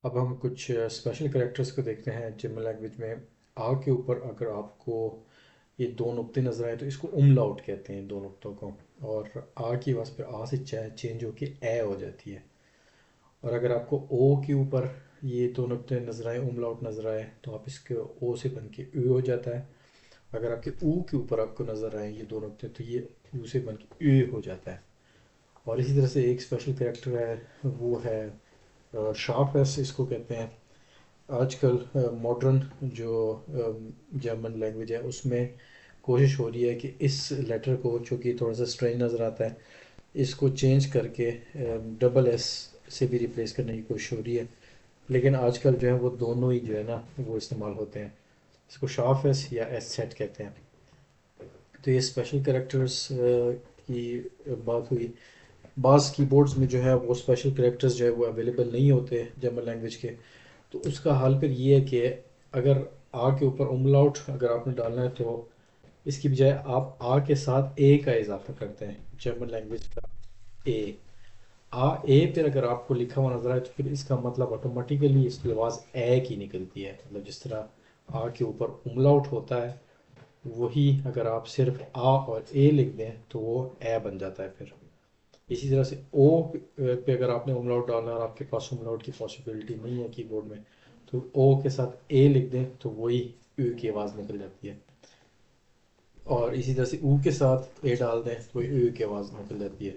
अब हम कुछ स्पेशल कैरेक्टर्स को देखते हैं जर्मन लैंग्वेज में। आ के ऊपर अगर आपको ये दो नुक्ते नज़र आए तो इसको उमलाउट कहते हैं, दो नुक्तों को। और आ की आवाज़ फिर आ से चेंज होके ए हो जाती है। और अगर आपको ओ के ऊपर ये दो नुक्ते नज़र आए, उमलाउट नज़र आए, तो आप इसके ओ से बन के उ हो जाता है। अगर आपके ऊ के ऊपर आपको नज़र आए ये दो नुक्ते, तो ये ऊ से बन के उ हो जाता है। और इसी तरह से एक स्पेशल कैरेक्टर है, वो है शार्प एस इसको कहते हैं। आजकल मॉडर्न जो जर्मन लैंग्वेज है उसमें कोशिश हो रही है कि इस लेटर को, जो कि थोड़ा सा स्ट्रेंज नज़र आता है, इसको चेंज करके डबल एस से भी रिप्लेस करने की कोशिश हो रही है। लेकिन आजकल जो है वो दोनों ही जो है ना वो इस्तेमाल होते हैं। इसको शार्प एस या एस सेट कहते हैं। तो ये स्पेशल कैरेक्टर्स की बात हुई। बाज़ कीबोर्ड्स में जो है वो स्पेशल कैरेक्टर्स जो है वो अवेलेबल नहीं होते जर्मन लैंग्वेज के। तो उसका हल फिर ये है कि अगर आ के ऊपर उमलाउट अगर आपने डालना है तो इसकी बजाय आप आ के साथ ए का इजाफा करते हैं, जर्मन लैंग्वेज का ए। आ ए पर अगर आपको लिखा हुआ नजर आए तो फिर इसका मतलब ऑटोमेटिकली इसकी आवाज़ ए की निकलती है। मतलब जिस तरह आ के ऊपर उमलाउट होता है, वही अगर आप सिर्फ आ और ए लिख दें तो वो ए बन जाता है फिर। इसी तरह से ओ पे अगर आपने उमलाउट डालना है और आपके पास उमलाउट की पॉसिबिलिटी नहीं है कीबोर्ड में, तो ओ के साथ ए लिख दें तो वही ऊ की आवाज़ निकल जाती है। और इसी तरह से ऊ के साथ ए डाल दें तो ऊ की आवाज़ निकल जाती है।